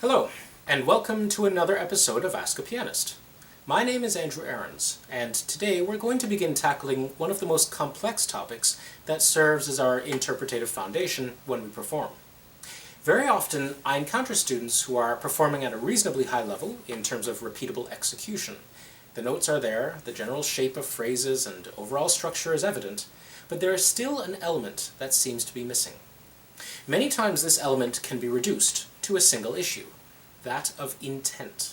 Hello, and welcome to another episode of Ask a Pianist. My name is Andrew Aarons, and today we're going to begin tackling one of the most complex topics that serves as our interpretative foundation when we perform. Very often, I encounter students who are performing at a reasonably high level in terms of repeatable execution. The notes are there, the general shape of phrases and overall structure is evident, but there is still an element that seems to be missing. Many times this element can be reduced to a single issue, that of intent.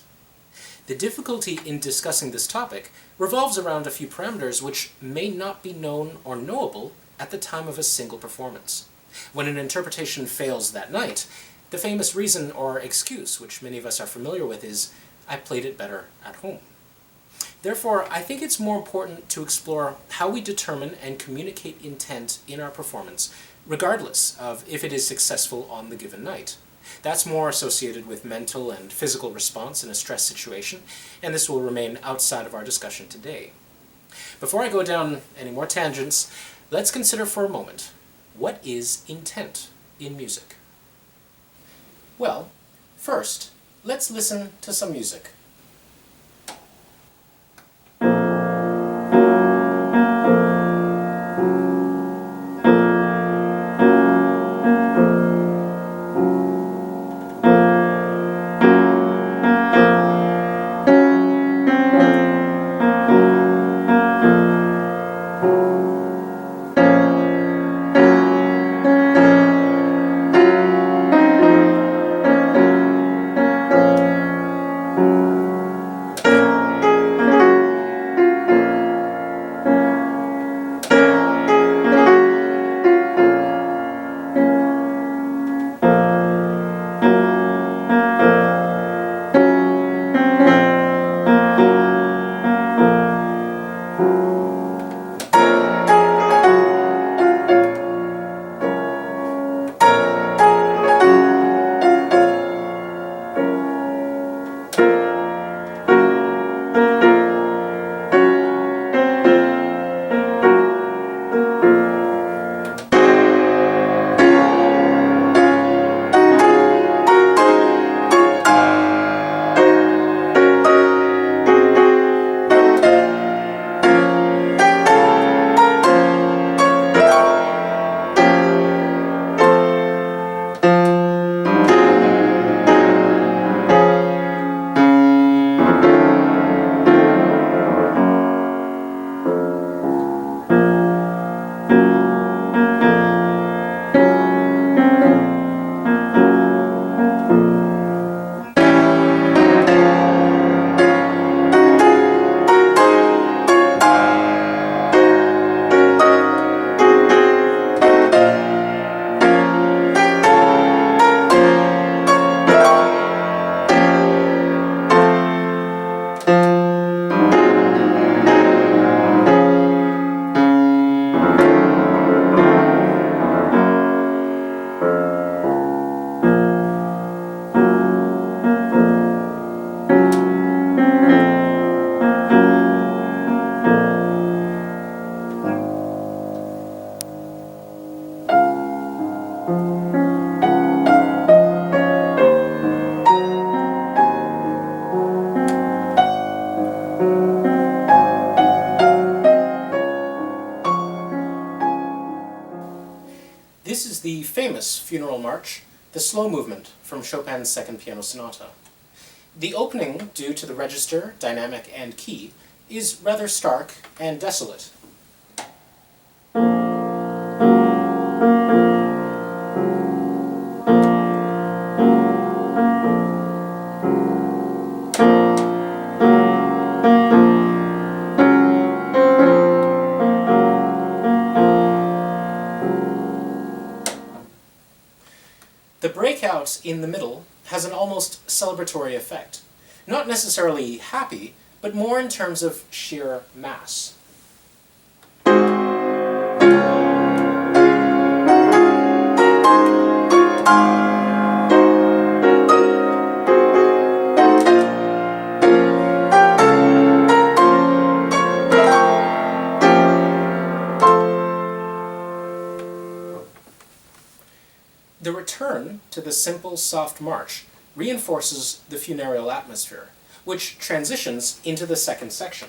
The difficulty in discussing this topic revolves around a few parameters which may not be known or knowable at the time of a single performance. When an interpretation fails that night, the famous reason or excuse, which many of us are familiar with, is, "I played it better at home." Therefore, I think it's more important to explore how we determine and communicate intent in our performance, regardless of if it is successful on the given night. That's more associated with mental and physical response in a stress situation, and this will remain outside of our discussion today. Before I go down any more tangents, let's consider for a moment, what is intent in music? Well, first, let's listen to some music. This is the famous funeral march, the slow movement from Chopin's Second Piano Sonata. The opening, due to the register, dynamic, and key, is rather stark and desolate. The breakout in the middle has an almost celebratory effect. Not necessarily happy, but more in terms of sheer mass. The return to the simple, soft march reinforces the funereal atmosphere, which transitions into the second section.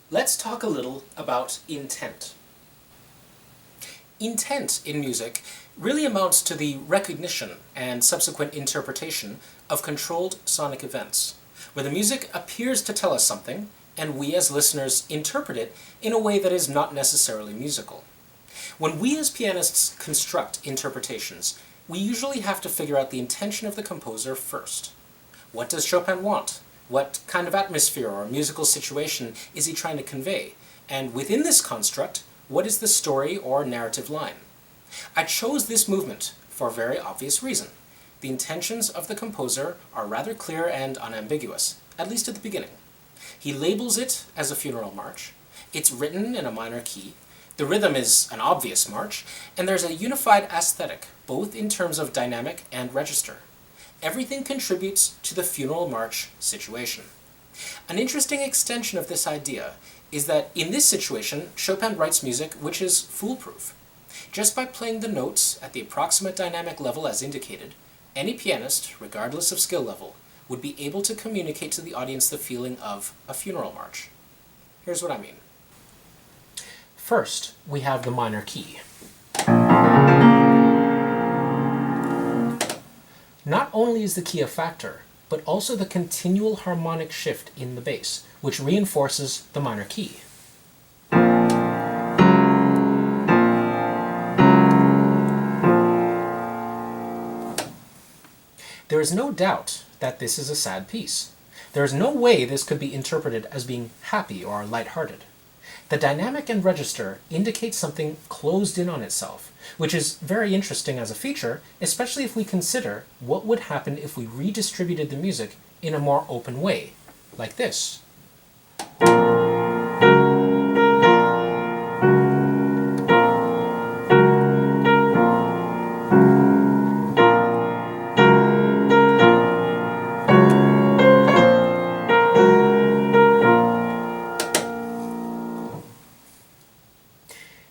Let's talk a little about intent. Intent in music really amounts to the recognition and subsequent interpretation of controlled sonic events, where the music appears to tell us something, and we as listeners interpret it in a way that is not necessarily musical. When we as pianists construct interpretations, we usually have to figure out the intention of the composer first. What does Chopin want? What kind of atmosphere or musical situation is he trying to convey? And within this construct, what is the story or narrative line? I chose this movement for a very obvious reason. The intentions of the composer are rather clear and unambiguous, at least at the beginning. He labels it as a funeral march. It's written in a minor key. The rhythm is an obvious march, and there's a unified aesthetic, both in terms of dynamic and register. Everything contributes to the funeral march situation. An interesting extension of this idea is that in this situation, Chopin writes music which is foolproof. Just by playing the notes at the approximate dynamic level as indicated, any pianist, regardless of skill level, would be able to communicate to the audience the feeling of a funeral march. Here's what I mean. First, we have the minor key. Not only is the key a factor, but also the continual harmonic shift in the bass, which reinforces the minor key. There is no doubt that this is a sad piece. There is no way this could be interpreted as being happy or lighthearted. The dynamic and register indicate something closed in on itself, which is very interesting as a feature, especially if we consider what would happen if we redistributed the music in a more open way, like this.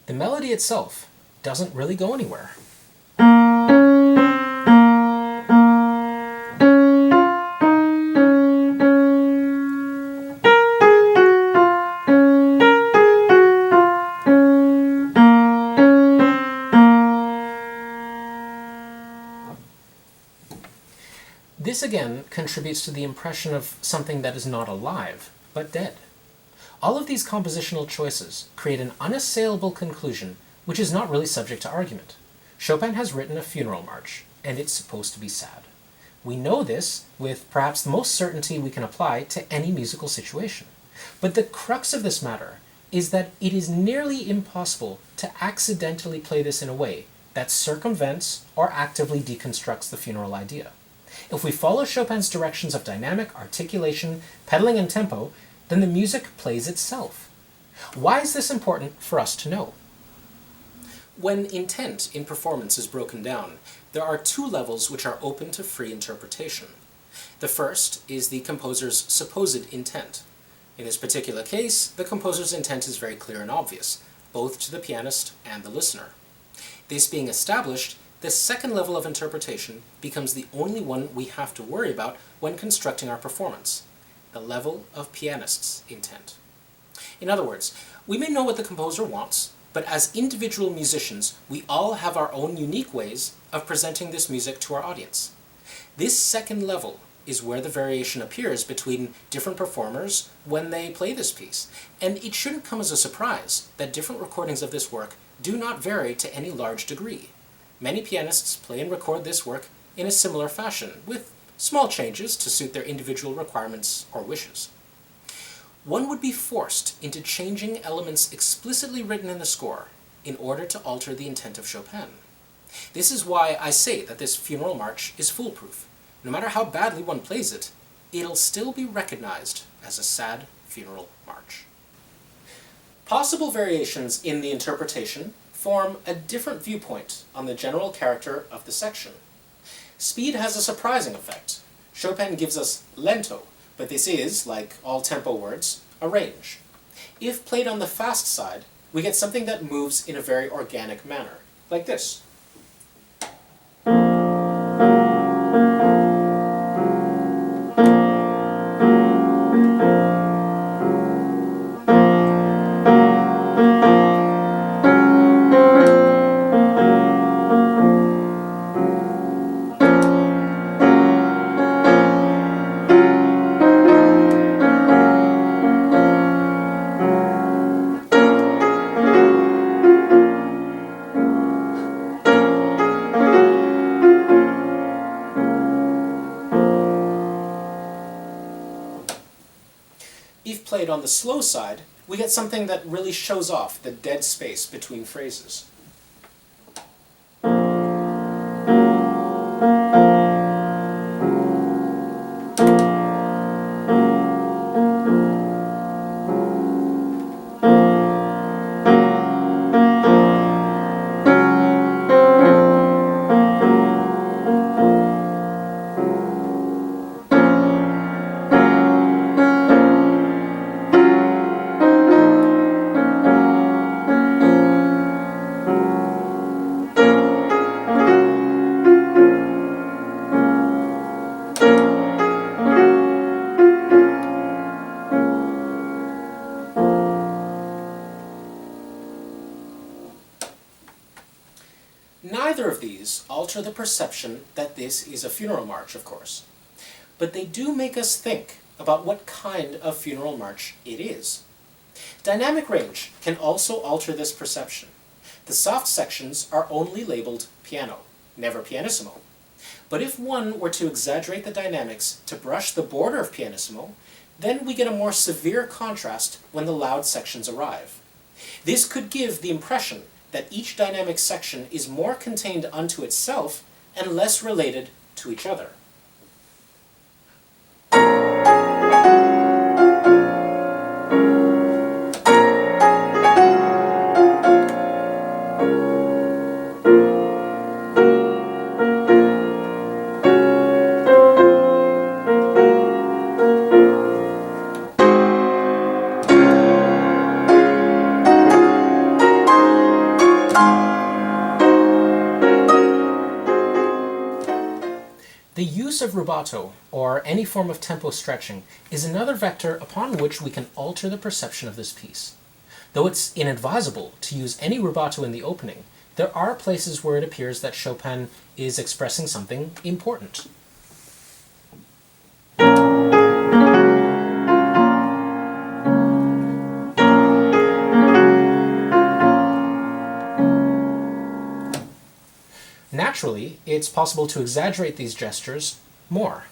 The melody itself doesn't really go anywhere. This again contributes to the impression of something that is not alive, but dead. All of these compositional choices create an unassailable conclusion which is not really subject to argument. Chopin has written a funeral march, and it's supposed to be sad. We know this with perhaps the most certainty we can apply to any musical situation. But the crux of this matter is that it is nearly impossible to accidentally play this in a way that circumvents or actively deconstructs the funeral idea. If we follow Chopin's directions of dynamic, articulation, pedaling, and tempo, then the music plays itself. Why is this important for us to know? When intent in performance is broken down, there are two levels which are open to free interpretation. The first is the composer's supposed intent. In this particular case, the composer's intent is very clear and obvious, both to the pianist and the listener. This being established, the second level of interpretation becomes the only one we have to worry about when constructing our performance, the level of pianist's intent. In other words, we may know what the composer wants, but as individual musicians, we all have our own unique ways of presenting this music to our audience. This second level is where the variation appears between different performers when they play this piece, and it shouldn't come as a surprise that different recordings of this work do not vary to any large degree. Many pianists play and record this work in a similar fashion, with small changes to suit their individual requirements or wishes. One would be forced into changing elements explicitly written in the score in order to alter the intent of Chopin. This is why I say that this funeral march is foolproof. No matter how badly one plays it, it'll still be recognized as a sad funeral march. Possible variations in the interpretation form a different viewpoint on the general character of the section. Speed has a surprising effect. Chopin gives us Lento, but this is, like all tempo words, a range. If played on the fast side, we get something that moves in a very organic manner, like this. If played on the slow side, we get something that really shows off the dead space between phrases. Neither of these alter the perception that this is a funeral march, of course. But they do make us think about what kind of funeral march it is. Dynamic range can also alter this perception. The soft sections are only labeled piano, never pianissimo. But if one were to exaggerate the dynamics to brush the border of pianissimo, then we get a more severe contrast when the loud sections arrive. This could give the impression that each dynamic section is more contained unto itself and less related to each other. The use of rubato, or any form of tempo stretching, is another vector upon which we can alter the perception of this piece. Though it's inadvisable to use any rubato in the opening, there are places where it appears that Chopin is expressing something important. Naturally, it's possible to exaggerate these gestures more.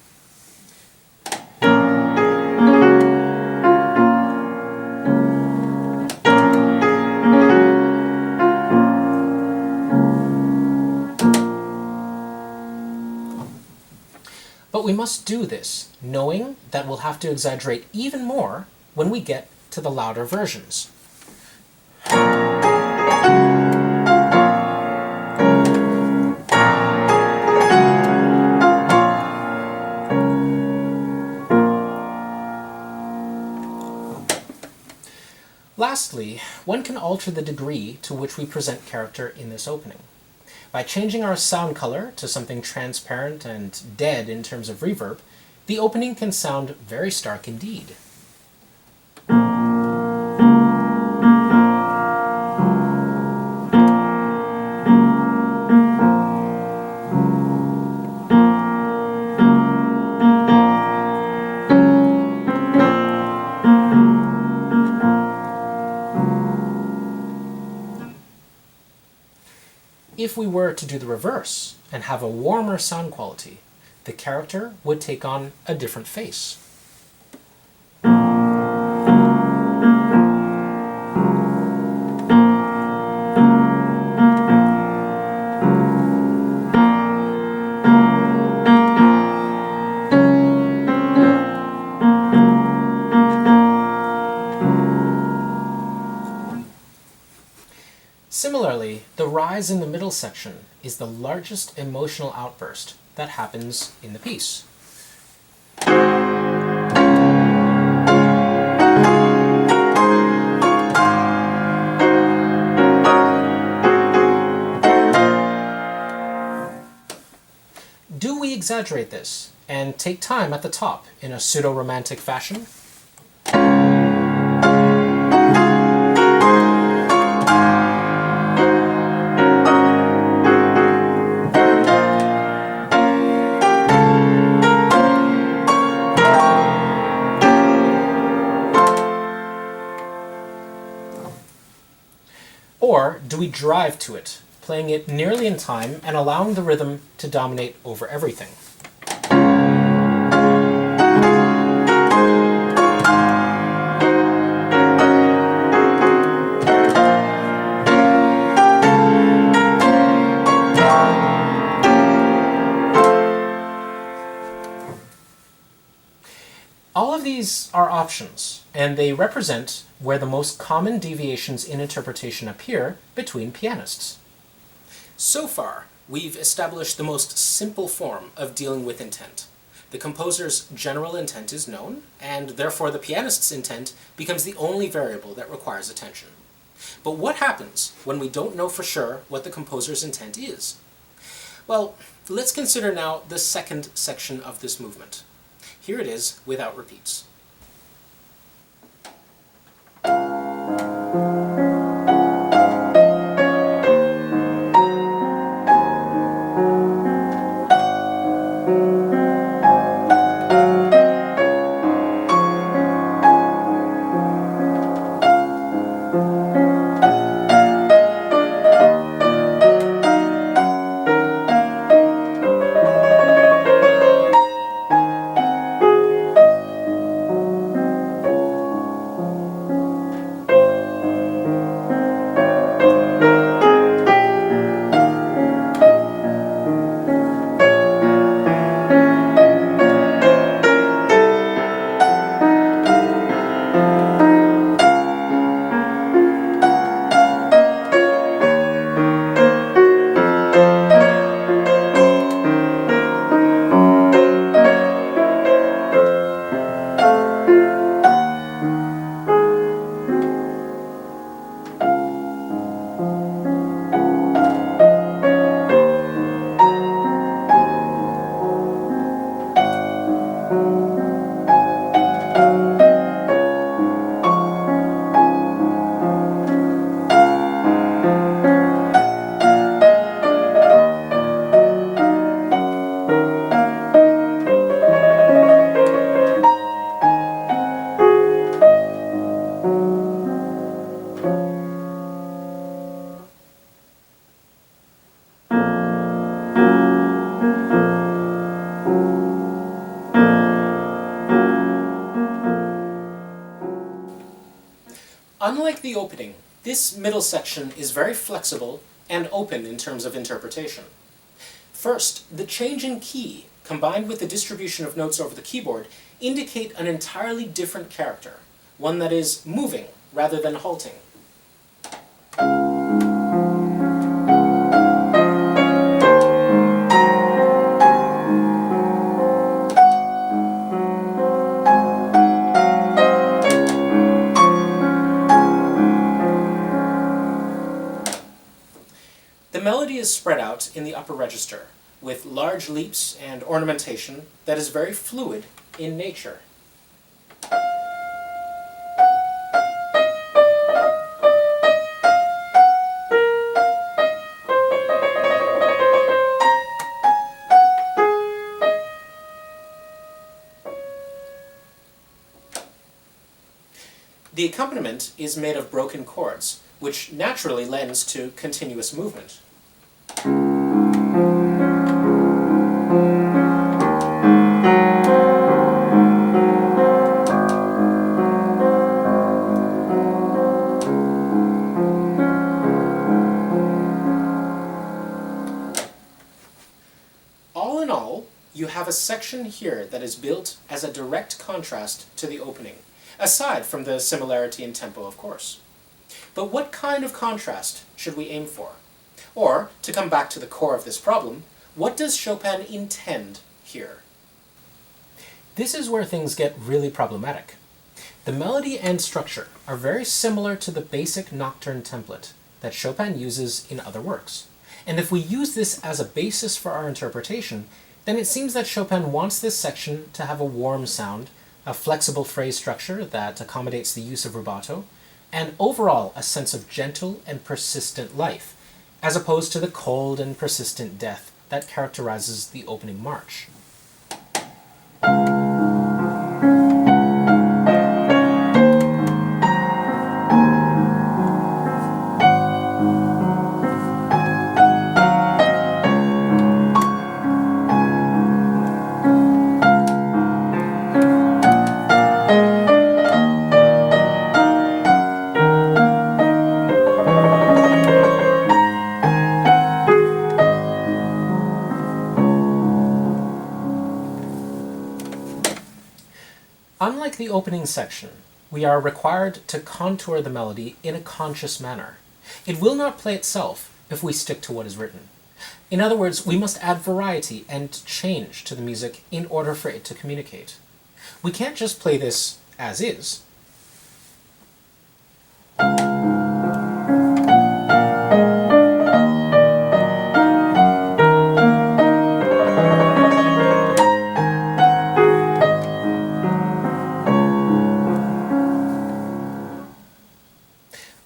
But we must do this, knowing that we'll have to exaggerate even more when we get to the louder versions. Lastly, one can alter the degree to which we present character in this opening. By changing our sound color to something transparent and dead in terms of reverb, the opening can sound very stark indeed. If we were to do the reverse and have a warmer sound quality, the character would take on a different face. rise in the middle section is the largest emotional outburst that happens in the piece. Do we exaggerate this and take time at the top in a pseudo-romantic fashion? Or do we drive to it, playing it nearly in time and allowing the rhythm to dominate over everything? All of these are options, and they represent where the most common deviations in interpretation appear between pianists. So far, we've established the most simple form of dealing with intent. The composer's general intent is known, and therefore the pianist's intent becomes the only variable that requires attention. But what happens when we don't know for sure what the composer's intent is? Well, let's consider now the second section of this movement. Here it is without repeats. Unlike the opening, this middle section is very flexible and open in terms of interpretation. First, the change in key, combined with the distribution of notes over the keyboard, indicate an entirely different character, one that is moving rather than halting. The melody is spread out in the upper register, with large leaps and ornamentation that is very fluid in nature. The accompaniment is made of broken chords, which naturally lends to continuous movement. All in all, you have a section here that is built as a direct contrast to the opening, aside from the similarity in tempo, of course. But what kind of contrast should we aim for? Or, to come back to the core of this problem, what does Chopin intend here? This is where things get really problematic. The melody and structure are very similar to the basic nocturne template that Chopin uses in other works. And if we use this as a basis for our interpretation, then it seems that Chopin wants this section to have a warm sound, a flexible phrase structure that accommodates the use of rubato, and overall a sense of gentle and persistent life, as opposed to the cold and persistent death that characterizes the opening march. Unlike the opening section, we are required to contour the melody in a conscious manner. It will not play itself if we stick to what is written. In other words, we must add variety and change to the music in order for it to communicate. We can't just play this as is.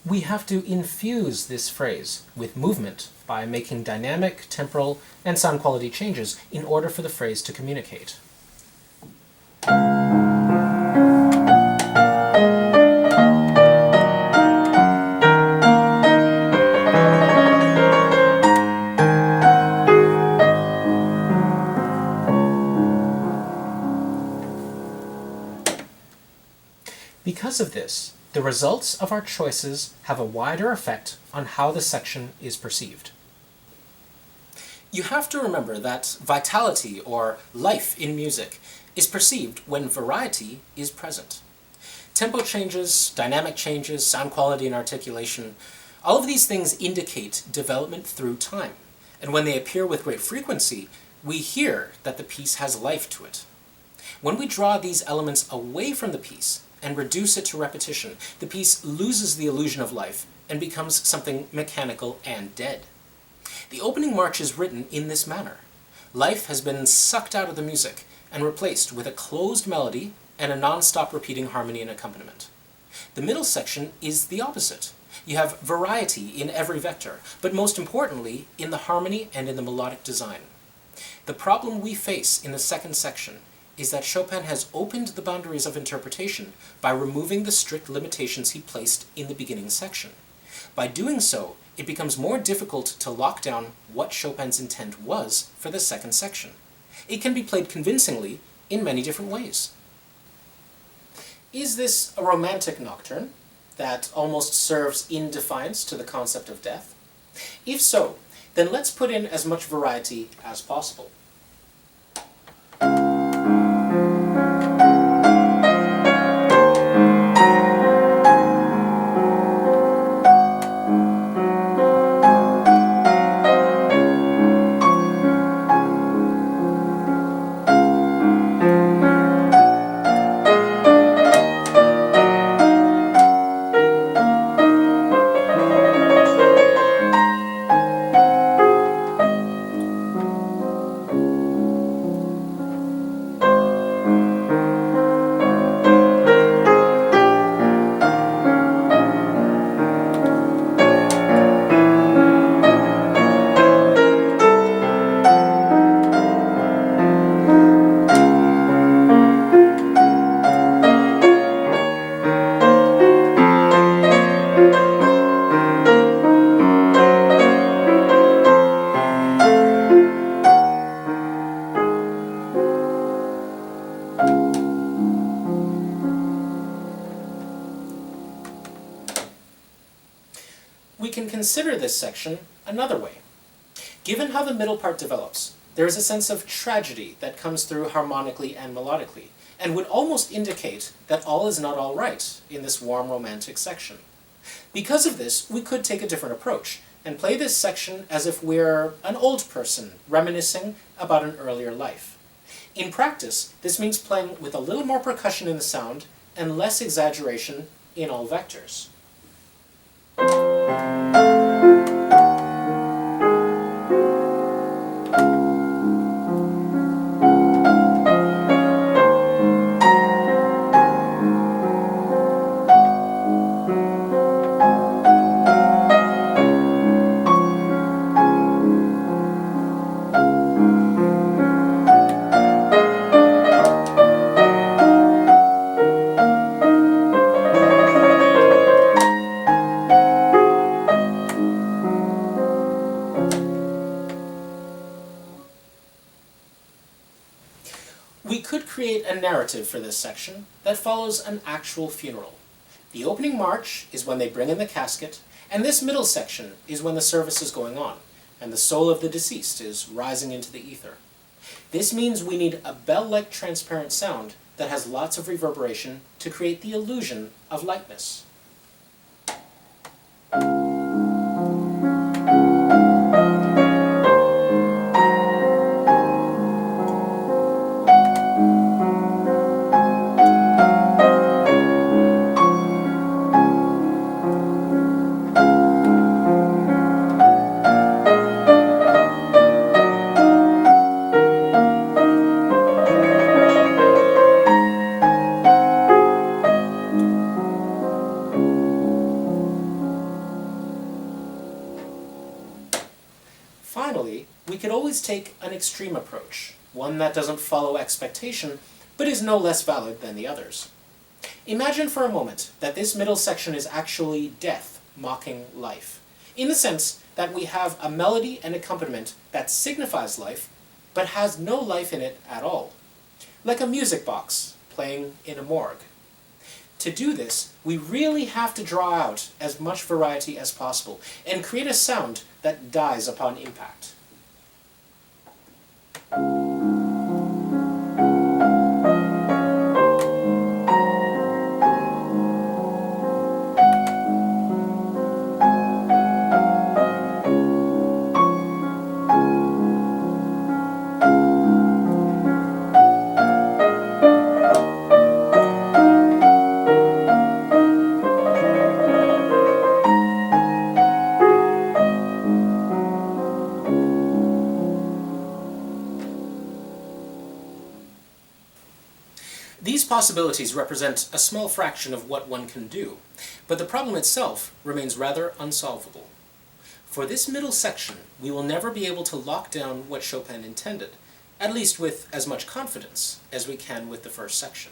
We have to infuse this phrase with movement by making dynamic, temporal, and sound quality changes in order for the phrase to communicate. Because of this, the results of our choices have a wider effect on how the section is perceived. You have to remember that vitality, or life in music, is perceived when variety is present. Tempo changes, dynamic changes, sound quality and articulation, all of these things indicate development through time. And when they appear with great frequency, we hear that the piece has life to it. When we draw these elements away from the piece, and reduce it to repetition, the piece loses the illusion of life and becomes something mechanical and dead. The opening march is written in this manner. Life has been sucked out of the music and replaced with a closed melody and a non-stop repeating harmony and accompaniment. The middle section is the opposite. You have variety in every vector, but most importantly, in the harmony and in the melodic design. The problem we face in the second section is that Chopin has opened the boundaries of interpretation by removing the strict limitations he placed in the beginning section. By doing so, it becomes more difficult to lock down what Chopin's intent was for the second section. It can be played convincingly in many different ways. Is this a romantic nocturne that almost serves in defiance to the concept of death? If so, then let's put in as much variety as possible. We can consider this section another way. Given how the middle part develops, there is a sense of tragedy that comes through harmonically and melodically, and would almost indicate that all is not all right in this warm romantic section. Because of this, we could take a different approach, and play this section as if we're an old person reminiscing about an earlier life. In practice, this means playing with a little more percussion in the sound and less exaggeration in all vectors. We could create a narrative for this section that follows an actual funeral. The opening march is when they bring in the casket, and this middle section is when the service is going on, and the soul of the deceased is rising into the ether. This means we need a bell-like transparent sound that has lots of reverberation to create the illusion of lightness. Finally, we could always take an extreme approach, one that doesn't follow expectation, but is no less valid than the others. Imagine for a moment that this middle section is actually death mocking life, in the sense that we have a melody and accompaniment that signifies life, but has no life in it at all, like a music box playing in a morgue. To do this, we really have to draw out as much variety as possible and create a sound that dies upon impact. These possibilities represent a small fraction of what one can do, but the problem itself remains rather unsolvable. For this middle section, we will never be able to lock down what Chopin intended, at least with as much confidence as we can with the first section.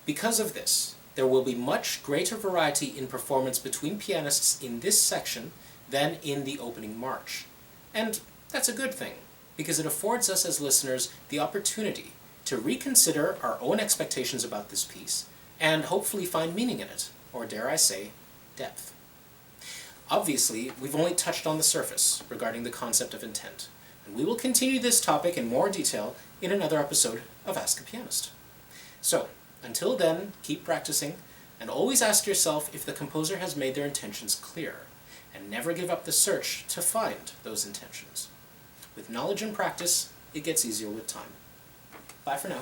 Because of this, there will be much greater variety in performance between pianists in this section than in the opening march. And that's a good thing, because it affords us as listeners the opportunity to reconsider our own expectations about this piece, and hopefully find meaning in it, or dare I say, depth. Obviously, we've only touched on the surface regarding the concept of intent, and we will continue this topic in more detail in another episode of Ask a Pianist. So, until then, keep practicing, and always ask yourself if the composer has made their intentions clear, and never give up the search to find those intentions. With knowledge and practice, it gets easier with time. Bye for now.